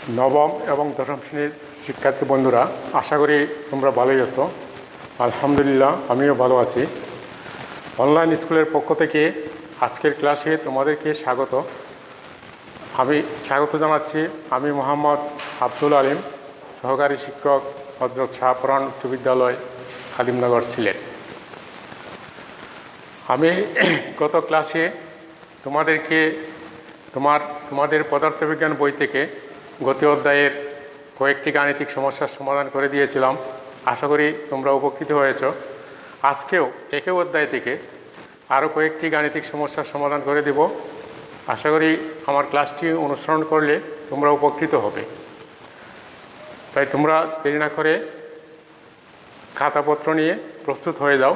নবম এবং দশম শ্রেণীর শিক্ষার্থী বন্ধুরা, আশা করি তোমরা ভালোই আছো। আলহামদুলিল্লাহ, আমিও ভালো আছি। অনলাইন স্কুলের পক্ষ থেকে আজকের ক্লাসে তোমাদেরকে স্বাগত জানাচ্ছি। আমি মোহাম্মদ আব্দুল আলিম, সহকারী শিক্ষক, হযরত শাহপুরান উচ্চ বিদ্যালয়, খাদিমনগর, সিলেট। আমি গত ক্লাসে তোমাদেরকে তোমাদের পদার্থবিজ্ঞান বই থেকে গতি অধ্যায়ের কয়েকটি গাণিতিক সমস্যার সমাধান করে দিয়েছিলাম। আশা করি তোমরা উপকৃত হয়েছ। আজকেও একই অধ্যায় থেকে আরও কয়েকটি গাণিতিক সমস্যার সমাধান করে দেব। আশা করি আমার ক্লাসটি অনুসরণ করলে তোমরা উপকৃত হবে। তাই তোমরা দেরি না করে খাতাপত্র নিয়ে প্রস্তুত হয়ে যাও।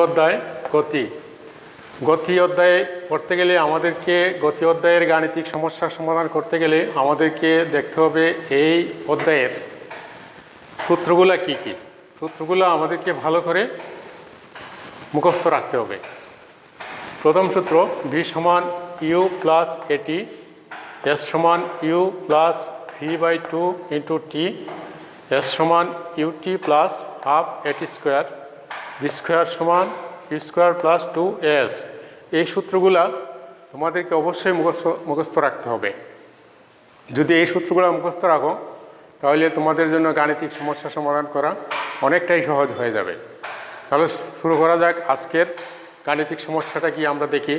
অধ্যায় গতি অধ্যায়ে পড়তে গেলে গতি অধ্যায়ের গাণিতিক সমস্যার সমাধান করতে গেলে আমাদেরকে দেখতে হবে এই অধ্যায়ের সূত্রগুলো কি কি। সূত্রগুলো আমাদেরকে ভালো করে মুখস্থ রাখতে হবে। প্রথম সূত্র, ভি সমান ইউ প্লাস এটি, এস সমান U plus V by 2 into T, S সমান U T plus half A T square, V square সমান ইউ স্কোয়ার প্লাস 2s। এই সূত্রগুলা তোমাদেরকে অবশ্যই মুখস্থ রাখতে হবে। যদি এই সূত্রগুলো মুখস্থ রাখো তাহলে তোমাদের জন্য গাণিতিক সমস্যা সমাধান করা অনেকটাই সহজ হয়ে যাবে। তাহলে শুরু করা যাক। আজকের গাণিতিক সমস্যাটা কি আমরা দেখি।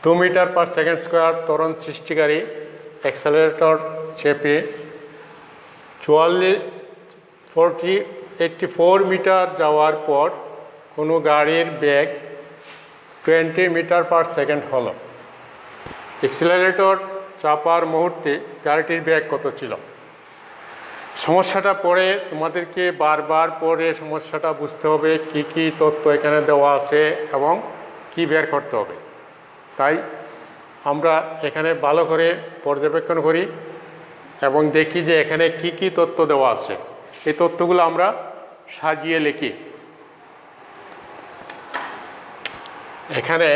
2 মিটার পার সেকেন্ড স্কোয়ার ত্বরণ সৃষ্টিকারী অ্যাক্সেলারেটর চেপে 84 মিটার যাওয়ার পর কোনো গাড়ির বেগ 20 মিটার পার সেকেন্ড হলো। অ্যাক্সেলারেটর চাপার মুহূর্তে গাড়িটির বেগ কত ছিল? সমস্যাটা পড়ে তোমাদেরকে বারবার পড়ে সমস্যাটা বুঝতে হবে, কি কি তথ্য এখানে দেওয়া আছে এবং কি বের করতে হবে। তাই আমরা এখানে ভালো করে পর্যবেক্ষণ করি এবং দেখি যে এখানে কি কি তথ্য দেওয়া আছে। এই তথ্যগুলো আমরা সাজিয়ে লিখি। এখানে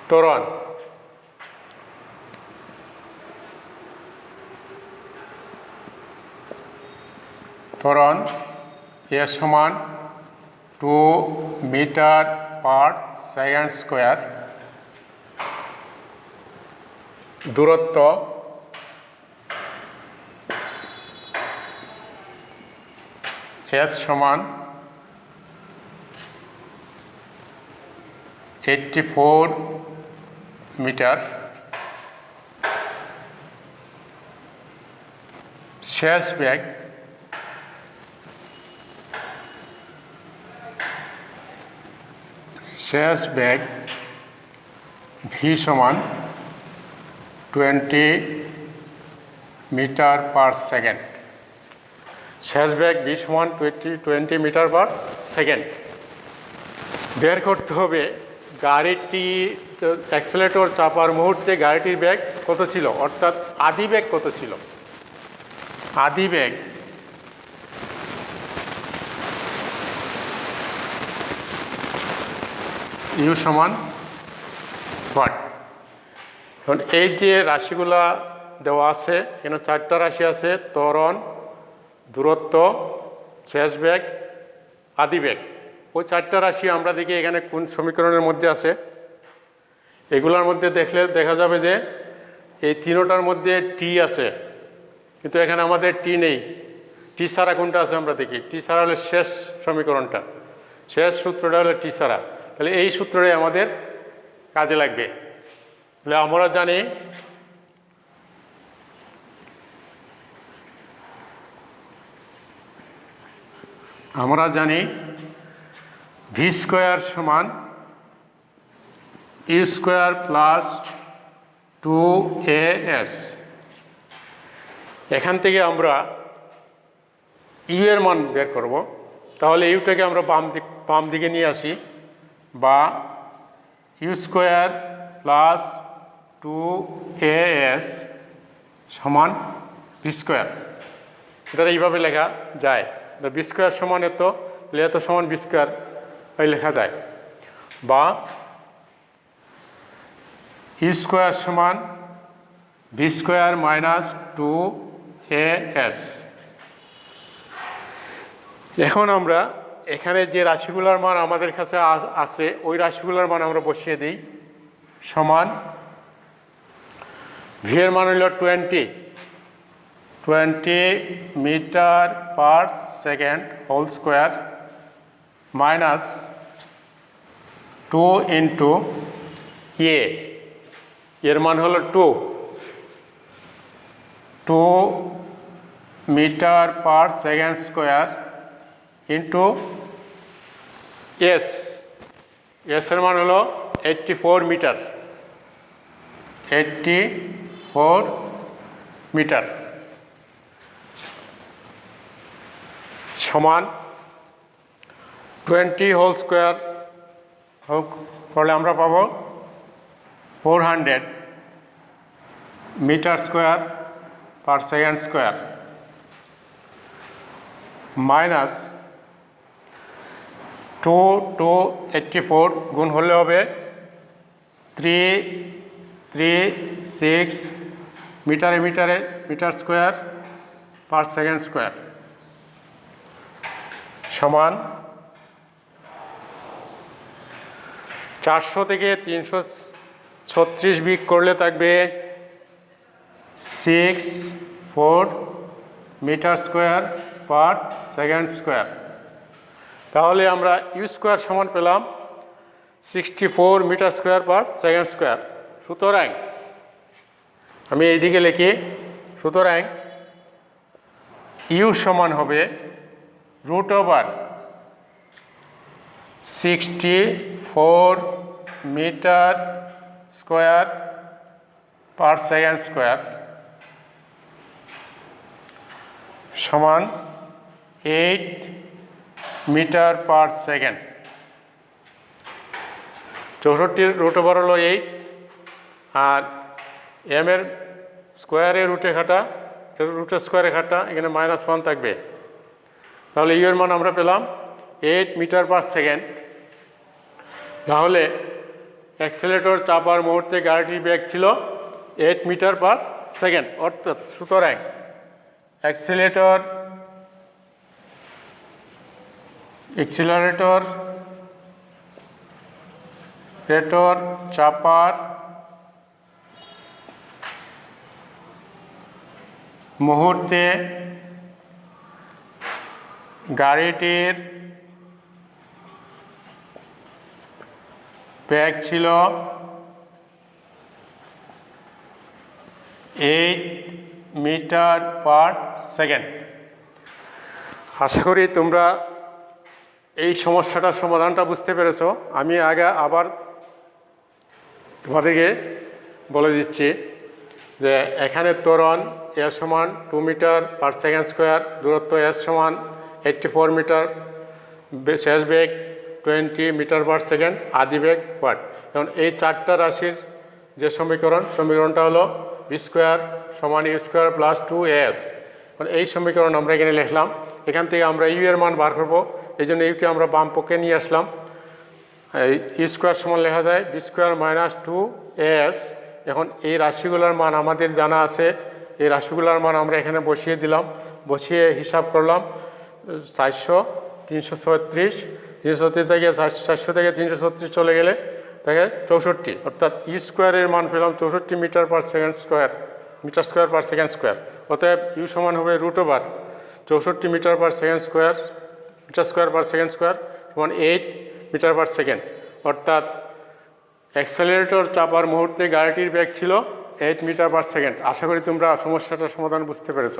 ত্বরণ, এর সমান 2 মিটার পার সেকেন্ড স্কোয়ার। দূরত্ব এস সমান 84 মিটার। শেষ বেগ ভি সমান 20 মিটার পার সেকেন্ড। শেষ বেগ ভি সমান 20 মিটার পার সেকেন্ড। বের করতে হবে গাড়িটি অ্যাক্সেলারেটর চাপার মুহূর্তে গাড়িটির বেগ কত ছিল, অর্থাৎ আদি বেগ কত ছিল। আদি বেগ ইউ সমান হোয়াট। এখন এই যে রাশিগুলা দেওয়া আছে, এখানে 4টা রাশি আছে: ত্বরণ, দূরত্ব, শেষ বেগ, আদি বেগ। ওই 4টা রাশি আমরা দেখি এখানে কোন সমীকরণের মধ্যে আছে। এগুলোর মধ্যে দেখলে দেখা যাবে যে এই তিনোটার মধ্যে টি আছে, কিন্তু এখানে আমাদের টি নেই। টি ছাড়া কোনটা আছে আমরা দেখি। টি ছাড়া হলে শেষ সমীকরণটা, শেষ সূত্রটা হলো টি ছাড়া। তাহলে এই সূত্রটাই আমাদের কাজে লাগবে। তাহলে আমরা জানি ভি স্কোয়ার সমান ইউ স্কোয়ার প্লাস 2as। এখান থেকে আমরা ইউ এর মান বের করব। তাহলে ইউটাকে আমরা বাম দিকে নিয়ে আসি, বা ইউ স্কোয়ার প্লাস 2as সমান ভি স্কোয়ার। এটা এইভাবে লেখা যায়। বি স্কোয়ার সমান এত, তাহলে এত সমান বি স্কোয়ার লেখা যায়, বা ইউ স্কোয়ার সমান বি স্কোয়ার মাইনাস 2as। এখন আমরা এখানে যে রাশিগুলোর মান আমাদের কাছে আছে ওই রাশিগুলোর মান আমরা বসিয়ে দিই। সমান ভি এর মান হইল 20 metre per second whole square minus 2 into a, এর মান হলো 2 metre per second square into s, এর মান হলো 84 মিটার, 84 মিটার সমান 20 হোল স্কোয়ার করলে আমরা পাবো 400 metre square per second square minus 2 টু 84 গুণ হলে হবে 336 মিটারে মিটারে metre square per second square সমান 400 থেকে 336 বিয়োগ করলে থাকবে 64 metre square per second square. তাহলে আমরা ইউ স্কোয়ার সমান পেলাম 64 metre square per second square. সুতরাং আমি এইদিকে লিখি, সুতরাং ইউ সমান হবে √64 metre square per second square সমান 8 মিটার পার সেকেন্ড। 64 √ওভার হলো 8, আর এম এর স্কোয়ারে রুটে খাটা, রুটের স্কোয়ারে খাটা, এখানে -1 থাকবে। তাহলে ইউ এর মান আমরা পেলাম 8 মিটার পার সেকেন্ড। তাহলে অ্যাক্সেলেটর চাপার মুহূর্তে গাড়িটির বেগ ছিল 8 মিটার পার সেকেন্ড, অর্থাৎ সুতরাং অ্যাক্সিলারেটর চাপার মুহূর্তে গাড়িটির বেগ ছিল 8 মিটার পার সেকেন্ড। আশা করি তোমরা এই সমস্যাটার সমাধানটা বুঝতে পেরেছো। আমি আবার তোমাদেরকে বলে দিচ্ছি যে এখানে ত্বরণ এ সমান 2 মিটার পার সেকেন্ড স্কোয়ার, দূরত্ব এস সমান 84 মিটার, শেষ বেগ 20 মিটার পার সেকেন্ড, আদি বেগ ওয়াট। এখন এই চারটা রাশির যে সমীকরণটা হলো বি স্কোয়ার সমান ইউ স্কোয়ার প্লাস 2as। এই সমীকরণ আমরা এখানে লিখলাম। এখান থেকে আমরা ইউ এর মান বার করবো, এই জন্য ইউকে আমরা বাম পক্ষে নিয়ে আসলাম। ইউ স্কোয়ার সমান লেখা যায় বি স্কোয়ার মাইনাস 2as। এখন এই রাশিগুলোর মান আমাদের জানা আছে, এই রাশিগুলোর মান আমরা এখানে বসিয়ে দিলাম, বসিয়ে হিসাব করলাম 400 336 থেকে 400 থেকে 336 চলে গেলে তাকে 64, অর্থাৎ ই স্কোয়ারের মান পেলাম 64 metre per second square, metre square per second square. অতএব ইউ সমান হবে √64 metre per second square, metre square per second square সমান 8 মিটার পার সেকেন্ড। অর্থাৎ অ্যাক্সেলারেটর চাপার মুহূর্তে গাড়িটির বেগ ছিল 8 মিটার পার সেকেন্ড। আশা করি তোমরা সমস্যাটার সমাধান বুঝতে পেরেছ।